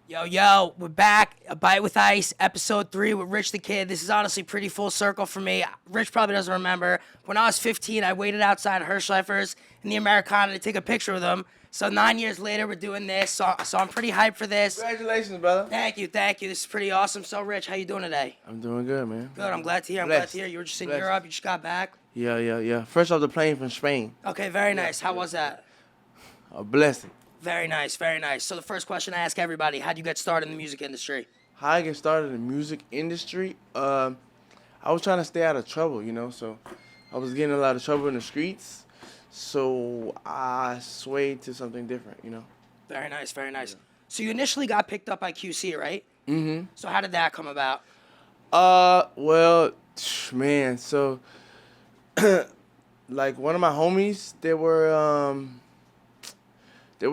Yo, we're back. A Bite with Ice, episode 3 with Rich the Kid. This is honestly pretty full circle for me. Rich probably doesn't remember. When I was 15, I waited outside Hirschleifer's in the Americana to take a picture with him. So 9 years later, we're doing this. So I'm pretty hyped for this. Congratulations, brother. Thank you. This is pretty awesome. So, Rich, how you doing today? I'm doing good, man. Good. I'm glad to hear. You were just in Blessed. Europe. You just got back. Yeah. Fresh off the plane from Spain. Okay, very nice. How was that? A blessing. Very nice. So the first question I ask everybody: how'd you get started in the music industry? How I get started in the music industry? I was trying to stay out of trouble, so I was getting a lot of trouble in the streets. So I swayed to something different, Very nice. So you initially got picked up by QC, right? Mm-hmm. So how did that come about? Well, man, so like one of my homies, they were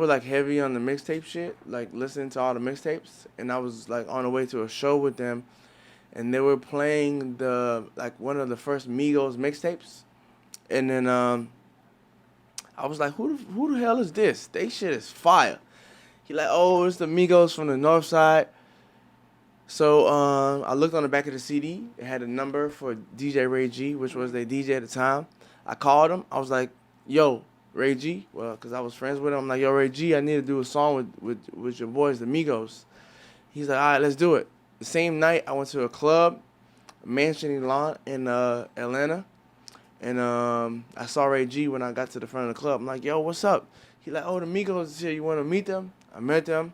like heavy on the mixtape shit, like listening to all the mixtapes, and I was like on the way to a show with them, and they were playing one of the first Migos mixtapes, and then I was like, who the hell is this? They shit is fire. He like, oh, it's the Migos from the North Side. So I looked on the back of the CD. It had a number for DJ Ray G, which was their DJ at the time. I called him. I was like, yo, Ray G, well, because I was friends with him. I'm like, yo, Ray G, I need to do a song with your boys, the Migos. He's like, all right, let's do it. The same night, I went to a club, Mansion Elon in Atlanta, and I saw Ray G when I got to the front of the club. I'm like, yo, what's up? He's like, oh, the Migos is here. You want to meet them? I met them.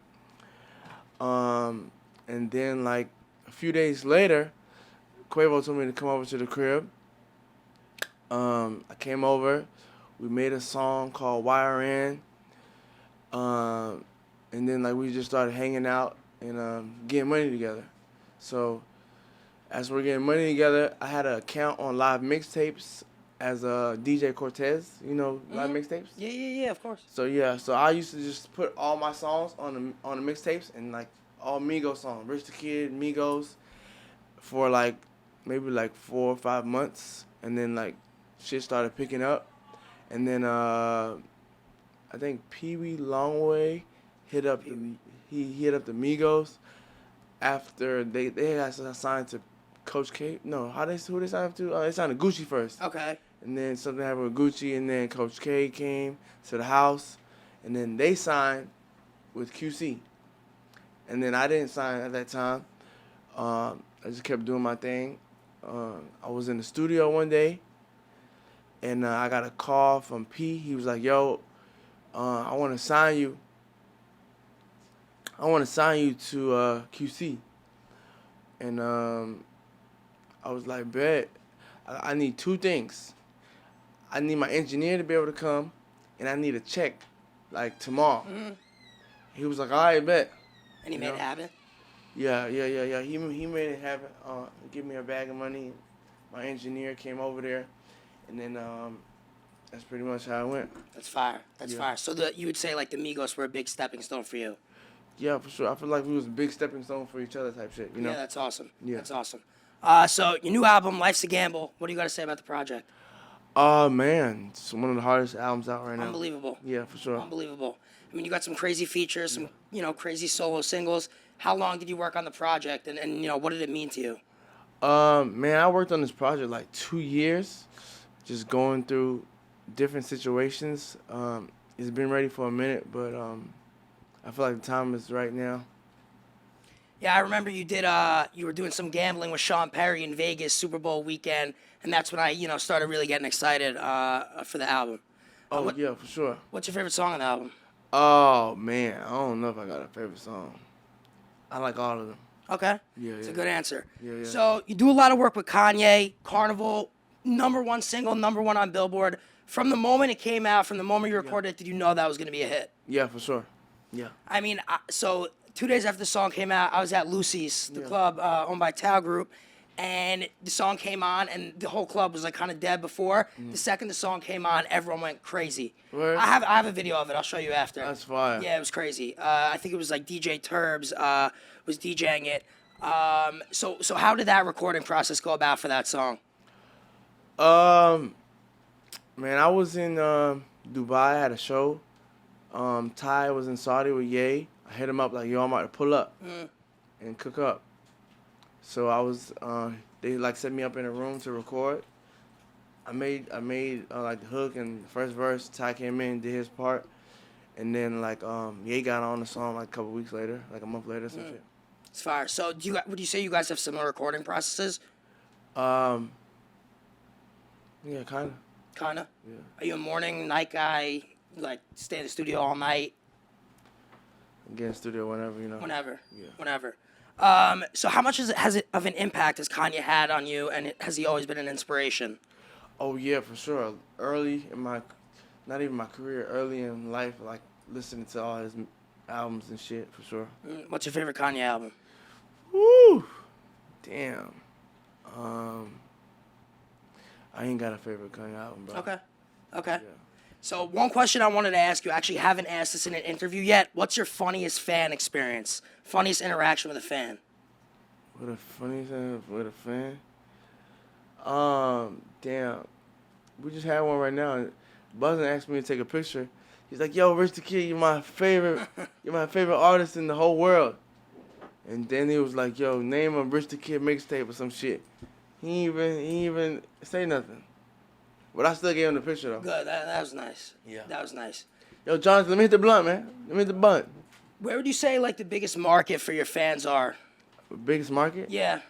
And then, like, a few days later, Quavo told me to come over to the crib. I came over. We made a song called YRN, and then like we just started hanging out and getting money together. So as we're getting money together, I had an account on Live Mixtapes as a DJ Cortez, Live Mixtapes. Yeah, of course. So I used to just put all my songs on the mixtapes and like all Migos songs, Rich the Kid, Migos, for like maybe like 4 or 5 months, and then like shit started picking up. And then I think Pee Wee Longway hit up the Migos after they got signed to Coach K. No, who they signed to? They signed to Gucci first. Okay. And then something happened with Gucci, and then Coach K came to the house, and then they signed with QC. And then I didn't sign at that time. I just kept doing my thing. I was in the studio one day. And I got a call from P. He was like, yo, I want to sign you. I want to sign you to QC. And I was like, bet. I need 2 things. I need my engineer to be able to come, and I need a check, like, tomorrow. Mm-hmm. He was like, all right, bet. And he made it happen? Yeah. He made it happen. Give me a bag of money. My engineer came over there. And then that's pretty much how it went. That's fire. So you would say like the Migos were a big stepping stone for you? Yeah, for sure. I feel like we was a big stepping stone for each other type shit, Yeah, that's awesome. Yeah. That's awesome. So your new album, Life's a Gamble. What do you got to say about the project? Man, it's one of the hardest albums out right now. Unbelievable. Yeah, for sure. Unbelievable. I mean, you got some crazy features, some crazy solo singles. How long did you work on the project, and what did it mean to you? Man, I worked on this project like 2 years. Just going through different situations. It's been ready for a minute, but I feel like the time is right now. Yeah, I remember you were doing some gambling with Sean Perry in Vegas Super Bowl weekend, and that's when I started really getting excited for the album. Yeah, for sure. What's your favorite song on the album? Oh man, I don't know if I got a favorite song. I like all of them. Okay. Yeah. It's a good answer. Yeah. So you do a lot of work with Kanye, Carnival. #1 single, #1 on Billboard. From the moment it came out, from the moment you recorded it, did you know that was going to be a hit? Yeah, for sure. Yeah. I mean, so 2 days after the song came out, I was at Lucy's, the club owned by Tao Group, and the song came on, and the whole club was like kind of dead before. The second the song came on, everyone went crazy. Word? I have a video of it. I'll show you after. That's fire. Yeah, it was crazy. I think it was like DJ Turbs was DJing it. So how did that recording process go about for that song? Man, I was in Dubai. I had a show. Ty was in Saudi with Ye. I I hit him up like, yo, I'm about to pull up and cook up. So I was, they like set me up in a room to record. I made like the hook and the first verse. Ty came in, did his part, and then like Ye got on the song like a couple weeks later, like a month later, some shit. It's fire. So would you say you guys have similar recording processes? Yeah, kind of. Kinda. Yeah. Are you a morning, night guy? You like stay in the studio all night? Get in the studio whenever, Whenever. Yeah. Whenever. So how much has it of an impact has Kanye had on you, and has he always been an inspiration? Oh yeah, for sure. Early in my, not even my career, early in life, like listening to all his albums and shit, for sure. What's your favorite Kanye album? Woo! Damn. I ain't got a favorite Kanye album, bro. Okay. Yeah. So one question I wanted to ask you, I actually haven't asked this in an interview yet. What's your funniest fan experience? Funniest interaction with a fan? What a funny thing with a fan. Damn. We just had one right now. Buzzin asked me to take a picture. He's like, "Yo, Rich the Kid, you're my favorite artist in the whole world." And then he was like, "Yo, name a Rich the Kid mixtape or some shit." He ain't even say nothing. But I still gave him the picture though. Good. That was nice. Yeah. That was nice. Yo, Jonathan, let me hit the blunt, man. Let me hit the blunt. Where would you say like the biggest market for your fans are? Biggest market? Yeah.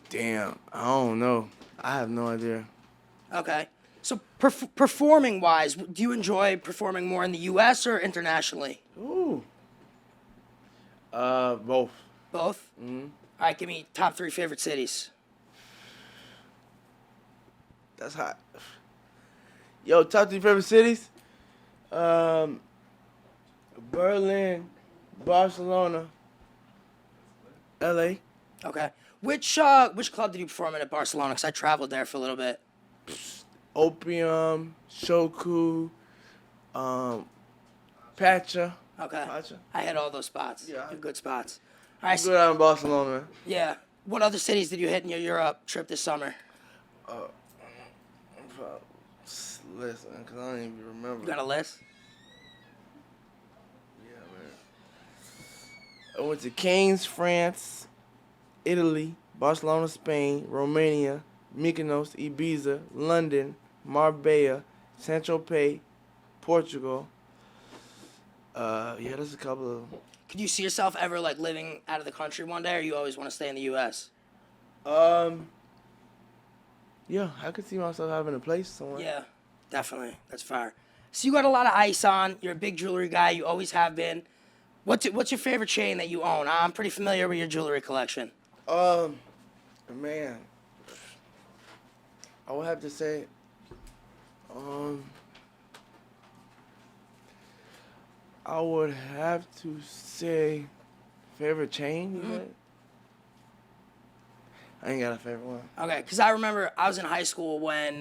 Damn, I don't know. I have no idea. Okay. So performing wise, do you enjoy performing more in the U.S. or internationally? Ooh. Both. Both. Mm-hmm. All right. Give me top 3 favorite cities. That's hot. Yo, top 3 favorite cities? Berlin, Barcelona, LA. Okay. Which club did you perform in at Barcelona? Because I traveled there for a little bit. Opium, Shoku, Pacha. Okay. Pacha. I had all those spots. Yeah. They're good spots. All right. Good out in Barcelona, man. Yeah. What other cities did you hit in your Europe trip this summer? Listen, because I don't even remember. You got a list? Yeah, man. I went to Cannes, France, Italy, Barcelona, Spain, Romania, Mykonos, Ibiza, London, Marbella, Saint-Tropez, Portugal. Yeah, there's a couple of them. Could you see yourself ever like living out of the country one day, or you always want to stay in the U.S.? Yeah, I could see myself having a place somewhere. Yeah, definitely. That's fire. So you got a lot of ice on. You're a big jewelry guy. You always have been. What's your favorite chain that you own? I'm pretty familiar with your jewelry collection. Man, I would have to say, I would have to say, favorite chain. You said? I ain't got a favorite one. Okay, because I remember I was in high school when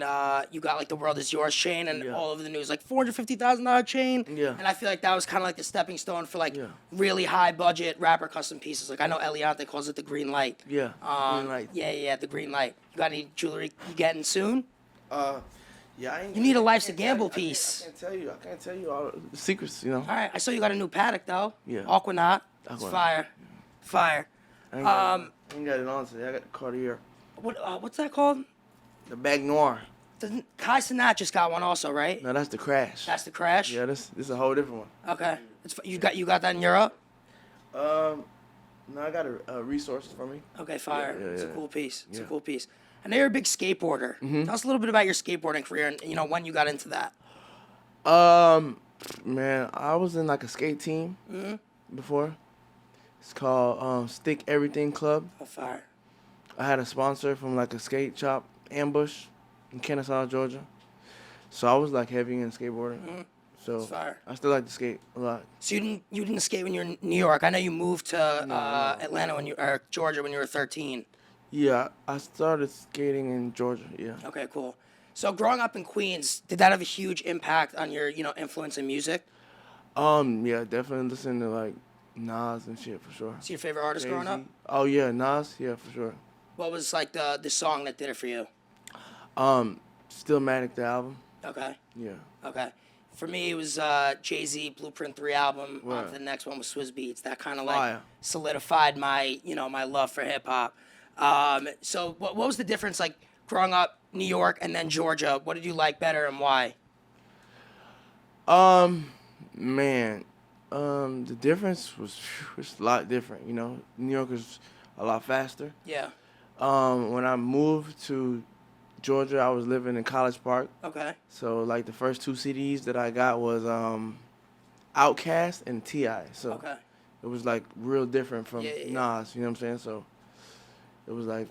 you got like the World Is Yours chain, and all over the news like $450,000 chain. Yeah. And I feel like that was kind of like the stepping stone for like Yeah. really high budget rapper custom pieces. Like I know Eliante calls it the green light. Yeah. Green light. Yeah, the green light. You got any jewelry you getting soon? Yeah, I ain't. You need a Life's a I can't Gamble tell you- piece. I can't tell you all the secrets. You know. All right, I saw you got a new paddock though. Yeah. Aquanaut. It's Aquanaut. fire. Fire. I ain't got it on today. I got the Cartier. What's that called? The Bag Noir. Doesn't Kai Cenat just got one also, right? No, that's the Crash. That's the Crash. Yeah, this is a whole different one. Okay. You got that in Europe? No, I got a resource for me. Okay, fire. Yeah, It's a yeah. cool piece. It's a Yeah. cool piece. I know you're a big skateboarder. Tell us a little bit about your skateboarding career and when you got into that. Man, I was in like a skate team before. It's called Stick Everything Club. Oh, fire. I had a sponsor from like a skate shop, Ambush, in Kennesaw, Georgia. So I was like heavy in skateboarding. So That's fire. I still like to skate a lot. So you didn't skate when you were in New York. I know you moved to Atlanta or Georgia when you were 13. Yeah, I started skating in Georgia. Yeah. Okay, cool. So growing up in Queens, did that have a huge impact on your influence in music? Yeah, definitely listen to like Nas and shit for sure. Is your favorite artist growing up? Jay-Z. Oh yeah, Nas. Yeah, for sure. What was like the song that did it for you? Stillmatic, the album. Okay. Yeah. Okay. For me, it was Jay-Z Blueprint 3 album. On to the next one was Swizz Beatz. That kind of like Fire. solidified my, my love for hip hop. So what was the difference like growing up New York and then Georgia? What did you like better and why? Man, the difference was a lot different. New York is a lot faster. Yeah. When I moved to Georgia, I was living in College Park. Okay. So like the first 2 CDs that I got was Outkast and T.I. So Okay. it was like real different from Yeah. Nas. You know what I'm saying? So it was like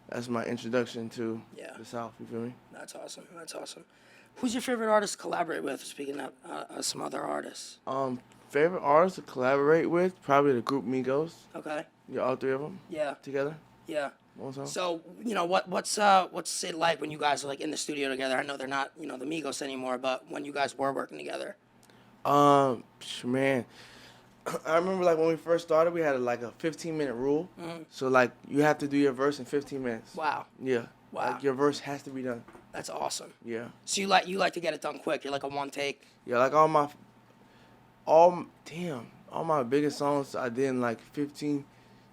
that's my introduction to the South. You feel me? That's awesome. That's awesome. Who's your favorite artist to collaborate with? Speaking of some other artists. Favorite artists to collaborate with? Probably the group Migos. Okay. Yeah, all 3 of them. Yeah. Together. Yeah. One song. So what's it like when you guys are like in the studio together? I know they're not the Migos anymore, but when you guys were working together. Man, I remember like when we first started, we had like a 15-minute rule. Mm-hmm. So like you have to do your verse in 15 minutes. Wow. Yeah. Wow. Like your verse has to be done. That's awesome. Yeah. So you like to get it done quick. You're like a one take. Yeah, like all my biggest songs I did in like 15,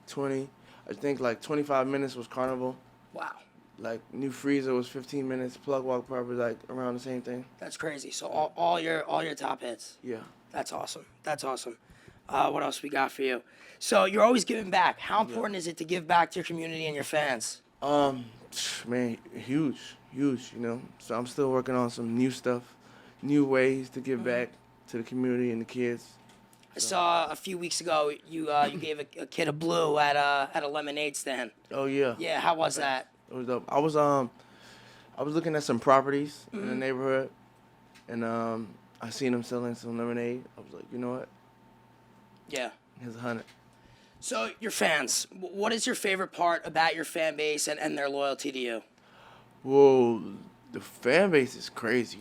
20. I think like 25 minutes was Carnival. Wow. Like New Freezer was 15 minutes. Plug Walk probably like around the same thing. That's crazy. So all your top hits. Yeah. That's awesome. That's awesome. What else we got for you? So you're always giving back. How important is it to give back to your community and your fans? Man, huge. So I'm still working on some new stuff, new ways to give back to the community and the kids. I saw a few weeks ago you gave a kid a blue at a lemonade stand. Oh yeah. Yeah, how was that? It was dope. I was looking at some properties in the neighborhood, and I seen them selling some lemonade. I was like, you know what? Yeah. Here's 100. So your fans, what is your favorite part about your fan base and their loyalty to you? Whoa, the fan base is crazy.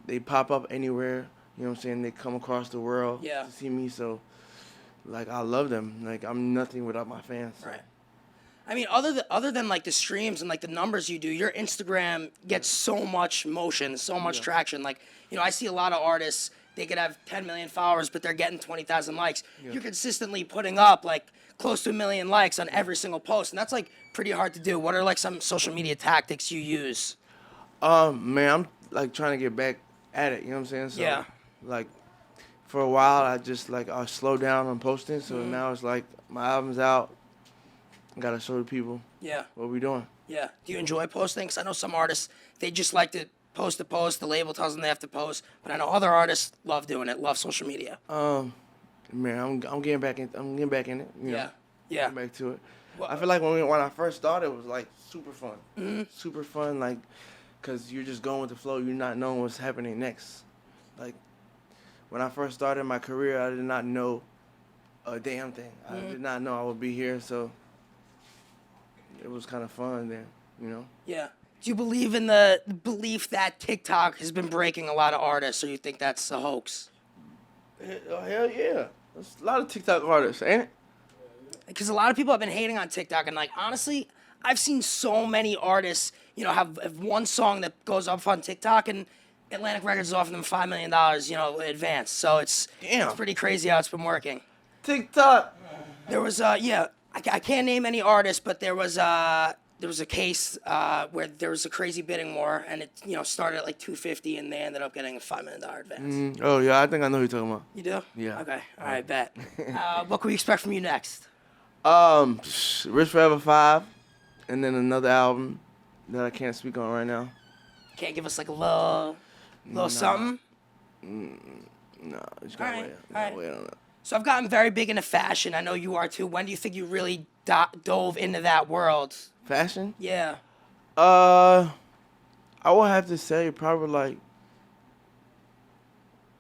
They pop up anywhere. You know what I'm saying? They come across the world to see me. So, like, I love them. Like, I'm nothing without my fans. So. Right. I mean, other than like the streams and like the numbers you do, your Instagram gets so much motion, so much traction. Like, I see a lot of artists. They could have 10 million followers, but they're getting 20,000 likes. Yeah. You're consistently putting up like close to 1 million likes on every single post, and that's like pretty hard to do. What are like some social media tactics you use? Man, I'm like trying to get back at it. You know what I'm saying? So, yeah. Like, for a while, I slow down on posting. So now it's like my album's out. Gotta show the people. Yeah. What we doing? Yeah. Do you enjoy posting? 'Cause I know some artists they just like to post to post. The label tells them they have to post, but I know other artists love doing it. Love social media. Man, I'm getting back in. I'm getting back in it. Yeah. Getting back to it. Well, I feel like when I first started, it was like super fun. Super fun, like, cause you're just going with the flow. You're not knowing what's happening next. Like, when I first started my career, I did not know a damn thing. I did not know I would be here. So it was kind of fun then. Yeah. Do you believe in the belief that TikTok has been breaking a lot of artists, or you think that's a hoax? Hell yeah. There's a lot of TikTok artists, ain't it? Because a lot of people have been hating on TikTok, and like honestly, I've seen so many artists, have one song that goes up on TikTok, and Atlantic Records is offering them $5 million, advance. So it's pretty crazy how it's been working. TikTok. There was I can't name any artists, but there was a case where there was a crazy bidding war, and it started at like $250, and they ended up getting a $5 million advance. Oh yeah, I think I know who you're talking about. You do? Yeah. Okay. All right, bet. What can we expect from you next? Rich Forever 5, and then another album that I can't speak on right now. Can't give us like a little something? No, just gotta wait on that. So I've gotten very big into fashion. I know you are too. When do you think you really dove into that world? Fashion? Yeah. I would have to say probably like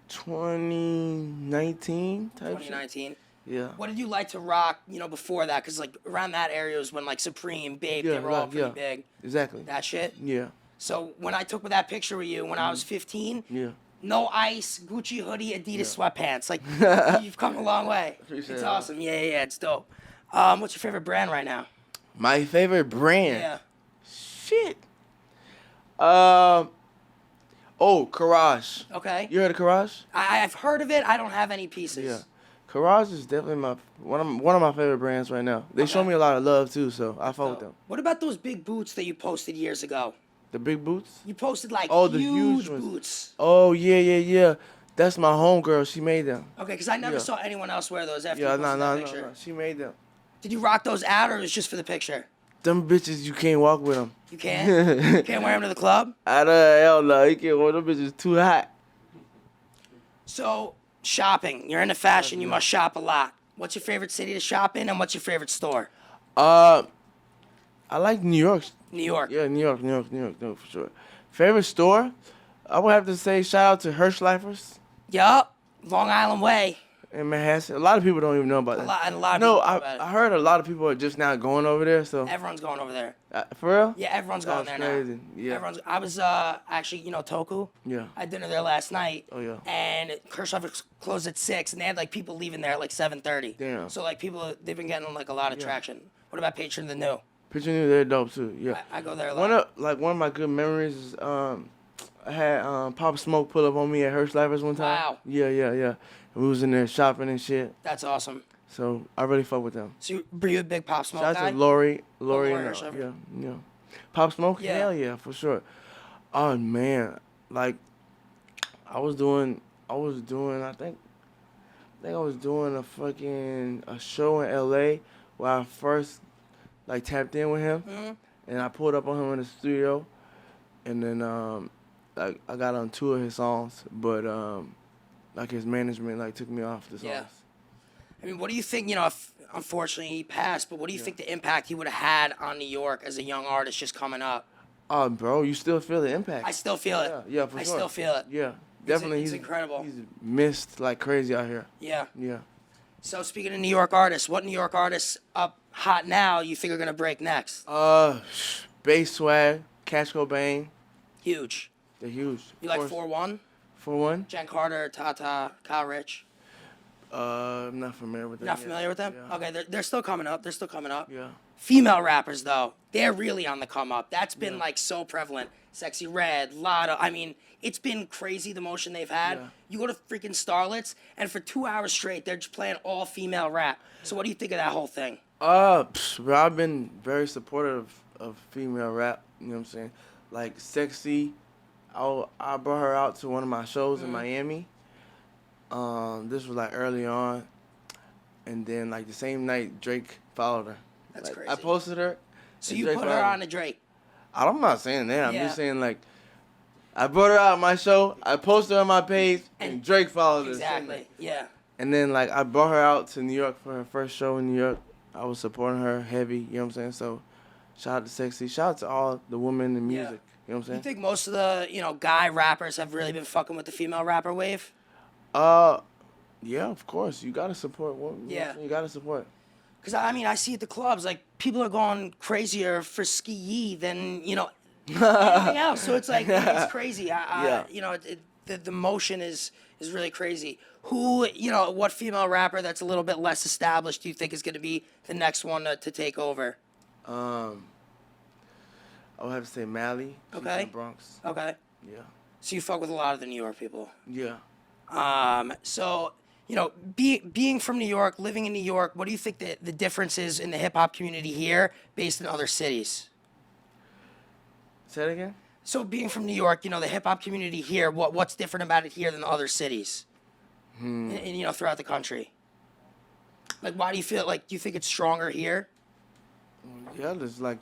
2019 type 2019. Shit. Yeah. What did you like to rock, before that? Because like around that area was when like Supreme, Babe, they were all pretty big. Exactly. That shit? Yeah. So when I took that picture with you when I was 15, no ice, Gucci hoodie, Adidas sweatpants. Like, you've come a long way. It's awesome. Yeah, it's dope. What's your favorite brand right now? My favorite brand? Yeah. Shit. Oh, Courage. Okay. You heard of Courage? I've heard of it. I don't have any pieces. Yeah. Courage is definitely one of my favorite brands right now. They show Okay. me a lot of love too, so I fuck So, with them. what about those big boots that you posted years ago? The big boots? You posted like Oh, huge, the huge ones. boots. Oh yeah. That's my homegirl. She made them. Okay, because I never Yeah. saw anyone else wear those after Yeah, you posted that no. picture. She made them. Did you rock those out, or it was just for the picture? Them bitches, you can't walk with them. You can't? You can't wear them to the club? I don't hell no. You can't wear them bitches too hot. So, shopping. You're into fashion. You must shop a lot. What's your favorite city to shop in, and what's your favorite store? I like New York. New York. Yeah, New York, no, for sure. Favorite store? I would have to say shout out to Hirschleifers Yup. Long Island Way. in Manhattan. A lot of people don't even know about that. A lot of No, people know about it. I heard a lot of people are just now going over there. So Everyone's going over there. for real? Yeah, everyone's going That's there crazy. now. Yeah. I was actually, Toku. Yeah. I had dinner there last night. Oh, yeah. And Kirchhoff closed at 6, and they had like people leaving there at like 7:30. Damn. So like they've been getting like a lot of traction. What about Patron the New? Picture New, they're dope too. Yeah. I go there a lot. One of my good memories is I had Pop Smoke pull up on me at Hirschleifers one time. Wow. Yeah. And we was in there shopping and shit. That's awesome. So I really fuck with them. So were you a big Pop Smoke Shout guy? out to Lori Lori and Hirschleifers. yeah. Pop Smoke? Yeah. Hell yeah, for sure. Oh man, like I was doing I think I was doing a show in LA where I first like tapped in with him and I pulled up on him in the studio and then like I got on 2 of his songs, but like his management like took me off the songs. Yeah. I mean, what do you think, if unfortunately he passed, but what do you think the impact he would have had on New York as a young artist just coming up? Oh, bro, you still feel the impact. I still feel it. Yeah, for I sure. still feel it. Yeah, definitely. It's incredible. He's missed like crazy out here. Yeah. Yeah. So speaking of New York artists, what New York artists up hot now you think are gonna break next? Bass Swag, Cash Cobain, Huge. they're huge. You like 4-1? 4-1? Jen Carter, Tata, Kyle Rich. I'm not familiar with them. Not yet. familiar with them? Yeah. Okay, they're still coming up. They're still coming up. Yeah. Female rappers though, they're really on the come up. That's been like so prevalent. Sexy Red, Lotto. I mean, it's been crazy the motion they've had. Yeah. You go to freaking Starlets, and for 2 hours straight, they're just playing all female rap. So what do you think of that whole thing? Bro, I've been very supportive of female rap. You know what I'm saying? Like Sexy, I brought her out to one of my shows in Miami. This was like early on, and then like the same night Drake followed her. That's Like, crazy. I posted her. So and you Drake put her followed on a Drake. I'm not saying that. I'm Yeah. just saying like, I brought her out at my show. I posted her on my page, and And- Drake followed her. Exactly. Yeah. And then like I brought her out to New York for her first show in New York. I was supporting her heavy. You know what I'm saying? So, shout out to Sexy. Shout out to all the women in music. You know what I'm saying? You think most of the guy rappers have really been fucking with the female rapper wave? Yeah, of course. You gotta support women. Yeah. You gotta support. Because, I mean, I see at the clubs, like, people are going crazier for Ski Yee than, anything else. So it's like, it's crazy. Yeah. The motion is really crazy. Who, what female rapper that's a little bit less established do you think is going to be the next one to take over? I would have to say Mally. She's from Okay. the Bronx. Okay. Yeah. So you fuck with a lot of the New York people. Yeah. So, being from New York, living in New York, what do you think the difference is in the hip-hop community here based in other cities? Say it again. So being from New York, the hip hop community here, what's different about it here than other cities, and throughout the country? Like, why do you feel like, do you think it's stronger here? Yeah, it's like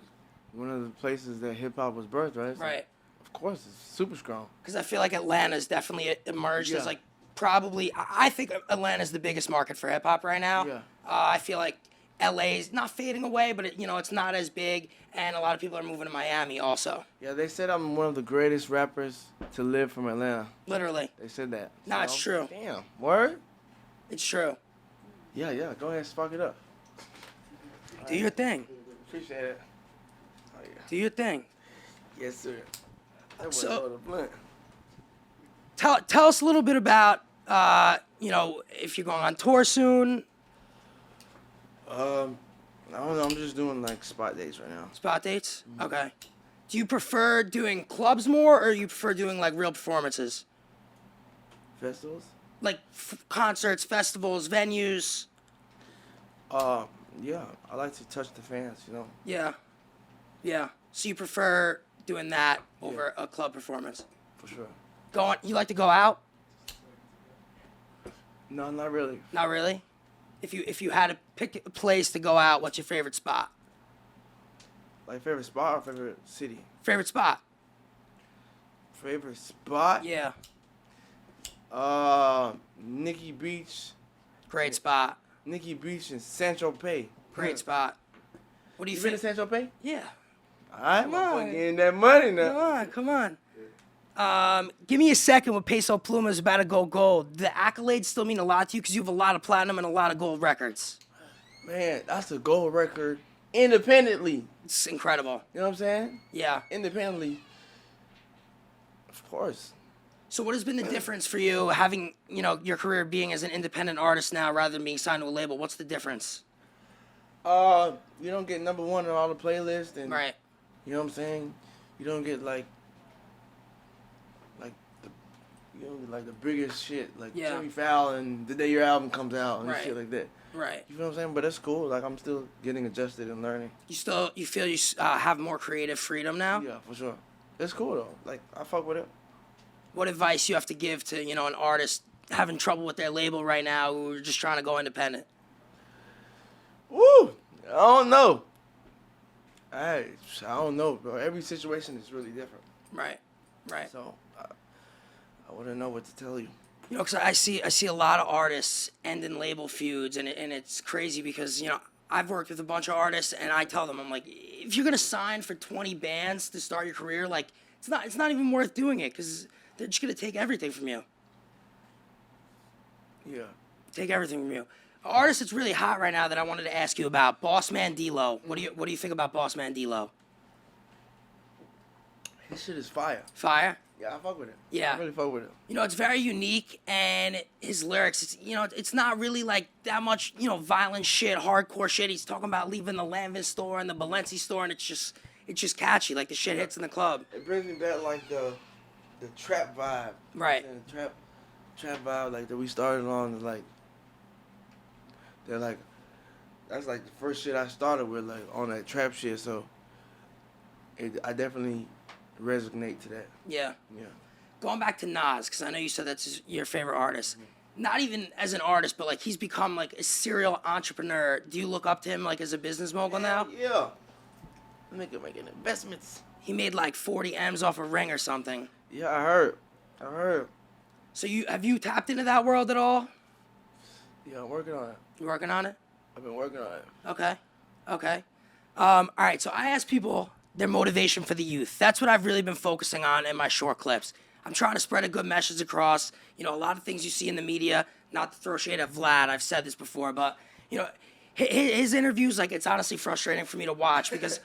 one of the places that hip hop was birthed, right? So, Right. Of course, it's super strong. Because I feel like Atlanta's definitely emerged as Yeah. like probably, I think Atlanta's the biggest market for hip hop right now. Yeah. I feel like LA's not fading away, but it's not as big, and a lot of people are moving to Miami also. Yeah, they said I'm one of the greatest rappers to live from Atlanta. Literally, They said that. Nah, it's true. Damn. Word? it's true. Yeah. Go ahead, spark it up. Do your thing. Appreciate it. Oh yeah. Do your thing. Yes, sir. That was So- the blunt. Tell us a little bit about if you're going on tour soon. I don't know. I'm just doing like spot dates right now. Spot dates? Okay. Do you prefer doing clubs more, or you prefer doing like real performances, Festivals? like concerts, festivals, venues? Yeah, I like to touch the fans, you know. Yeah, yeah. So you prefer doing that over a club performance? For sure. You like to go out? No, not really. Not really. If you had to pick a place to go out, what's your favorite spot? Like favorite spot or favorite city? Favorite spot? Favorite spot? Yeah, Nikki Beach. great spot. Nikki Beach and Sancho Pay. Great spot. What do you You been to think? Sancho Pay? Yeah. Alright, Come my boy on. getting that money now. Come on. Give me a second when Peso Pluma is about to go gold. The accolades still mean a lot to you because you have a lot of platinum and a lot of gold records. Man, that's a gold record independently. It's incredible. You know what I'm saying? Yeah. Independently. Of course. So what has been the difference for you having, your career being as an independent artist now rather than being signed to a label? What's the difference? You don't get number one on all the playlists, and Right. you know what I'm saying? You don't get like the biggest shit, like Yeah. Jimmy Fallon the day your album comes out and Right. shit like that. Right. You feel what I'm saying? But that's cool. Like I'm still getting adjusted and learning. You feel you have more creative freedom now? Yeah, for sure. It's cool though. Like I fuck with it. What advice you have to give to, an artist having trouble with their label right now who are just trying to go independent? Woo! I don't know. I don't know, bro. Every situation is really different. Right. Right. So I wouldn't know what to tell you. Because I see a lot of artists end in label feuds, and it's crazy because I've worked with a bunch of artists, and I tell them, I'm like, if you're gonna sign for 20 bands to start your career, like it's not even worth doing it because they're just gonna take everything from you. Yeah. Take everything from you. An artist that's really hot right now that I wanted to ask you about, Boss Man D-Lo. What do you think about Boss Man D-Lo? His shit is fire. Fire. Yeah, I fuck with it. Yeah. I really fuck with it. It's very unique, and his lyrics, it's not really like that much, violent shit, hardcore shit. He's talking about leaving the Lanvin store and the Balenci store, and it's just catchy. Like the shit hits in the club. It brings me back like the trap vibe. Right. And the trap vibe like that we started on like that's like the first shit I started with like on that trap shit. So I definitely resonate to that. Yeah. Yeah. Going back to Nas, because I know you said that's your favorite artist. Not even as an artist, but like he's become like a serial entrepreneur. Do you look up to him like as a business mogul now? Yeah. Nigga making investments. He made like 40 M's off a ring or something. Yeah, I heard. So have you tapped into that world at all? Yeah, I'm working on it. You working on it? I've been working on it. Okay. All right, so I ask people their motivation for the youth. That's what I've really been focusing on in my short clips. I'm trying to spread a good message across. A lot of things you see in the media, not to throw shade at Vlad, I've said this before, but, his interviews, like, it's honestly frustrating for me to watch because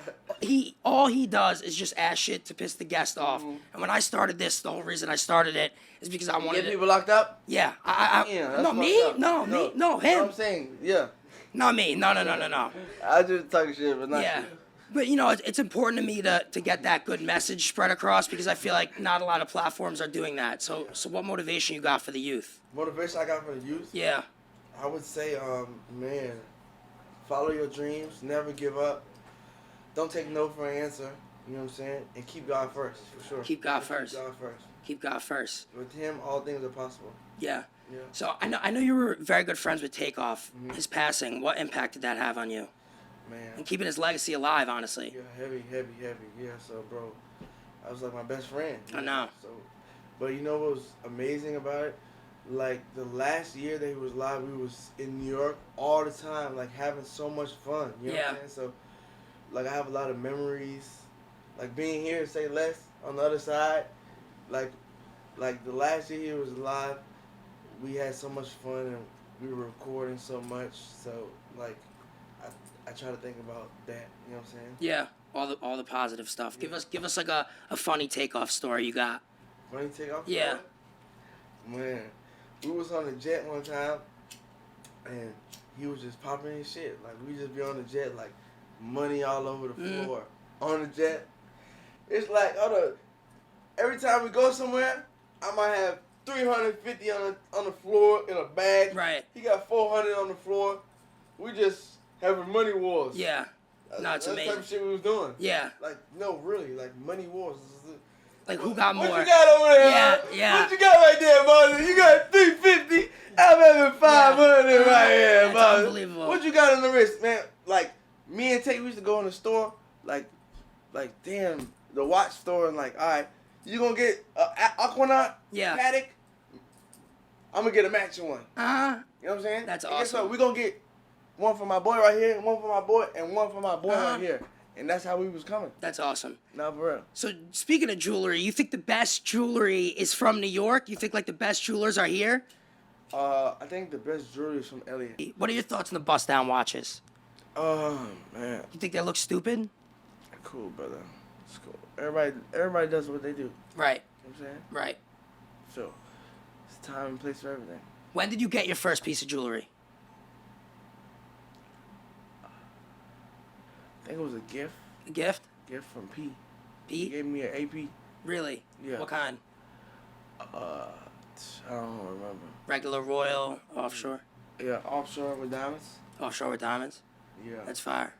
all he does is just ask shit to piss the guest off. And when I started this, the whole reason I started it is because I wanted Get people locked up? Yeah. Yeah, that's No, fucked me? up. No, me? No, You know him. what I'm saying? Yeah. Not me. No. I just talking shit, but not Yeah. you. But it's important to me to get that good message spread across because I feel like not a lot of platforms are doing that. So what motivation you got for the youth? Motivation I got for the youth? Yeah. I would say, man, follow your dreams, never give up. Don't take no for an answer, you know what I'm saying? And keep God first, for sure. Keep God first. Keep God first. Keep God first. With him, all things are possible. Yeah. Yeah. So I know you were very good friends with Takeoff. His passing, what impact did that have on you? Man. And keeping his legacy alive, honestly. Yeah, heavy. Yeah, so, bro, I was like my best friend. I know. So, but you know what was amazing about it? Like, the last year that he was live, we was in New York all the time, like, having so much fun. You know what I'm saying? So, like, I have a lot of memories. Like, being here in St. Les on the other side, like the last year he was live, we had so much fun and we were recording so much. So, like, I try to think about that. You know what I'm saying? Yeah. All the positive stuff. Yeah. Give us like a funny Takeoff story you got. Funny Takeoff? Yeah. Story? Man, we was on the jet one time, and he was just popping his shit. Like, we just be on the jet, like, money all over the floor on the jet. It's like, every time we go somewhere, I might have 350 on the floor in a bag. Right. He got 400 on the floor. We just having money wars. Yeah. No, it's That's the amazing. type of shit we was doing. Yeah. Like, no, really, like money wars. Like, who got more? What you got over there? Yeah, huh? yeah. What you got right there, Marlon? You got 350. I'm having 500 right here, That's Marlon. unbelievable. What you got on the wrist, man? Like, me and Tate, we used to go in the store, like damn, the watch store, and like, all right, you gonna get Aquanaut Paddock? I'm gonna get a matching one. You know what I'm saying? That's and awesome. Guess what? We gonna get one for my boy right here, and one for my boy, and one for my boy right here. And that's how we was coming. That's awesome. No, for real. So, speaking of jewelry, you think the best jewelry is from New York? You think, like, the best jewelers are here? I think the best jewelry is from Elliot. What are your thoughts on the bust-down watches? Oh, man. You think they look stupid? Cool, brother. It's cool. Everybody does what they do. Right. You know what I'm saying? Right. So, it's time and place for everything. When did you get your first piece of jewelry? I think it was a gift. A gift? Gift from P. P? He gave me an AP. Really? Yeah. What kind? I don't remember. Regular, royal, offshore? Yeah, offshore with diamonds. Offshore with diamonds? Yeah. That's fire.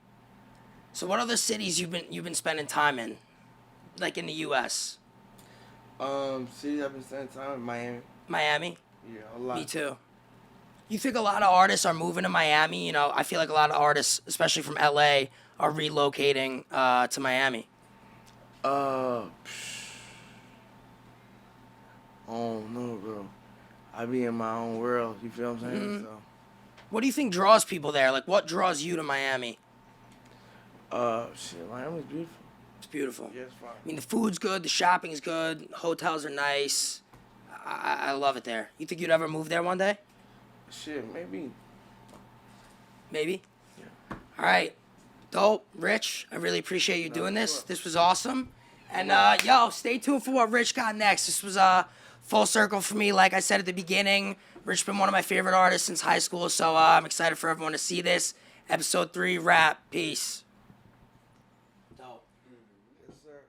So what other cities you've been spending time in? Like in the US? Cities I've been spending time in Miami. Miami? Yeah, a lot. Me too. You think a lot of artists are moving to Miami? You know, I feel like a lot of artists, especially from LA, are relocating to Miami. Oh no, bro. I be in my own world. You feel what I'm saying? Mm-hmm. So. What do you think draws people there? Like, what draws you to Miami? Miami's beautiful. It's beautiful. Yeah, it's fine. I mean, the food's good, the shopping's good, hotels are nice. I love it there. You think you'd ever move there one day? Shit, maybe. Maybe? Yeah. All right. Dope. Rich, I really appreciate you doing this. sure. This was awesome. And, yo, stay tuned for what Rich got next. This was full circle for me. Like I said at the beginning, Rich been one of my favorite artists since high school, so I'm excited for everyone to see this. Episode 3, wrap. Peace. Dope. Yes, sir.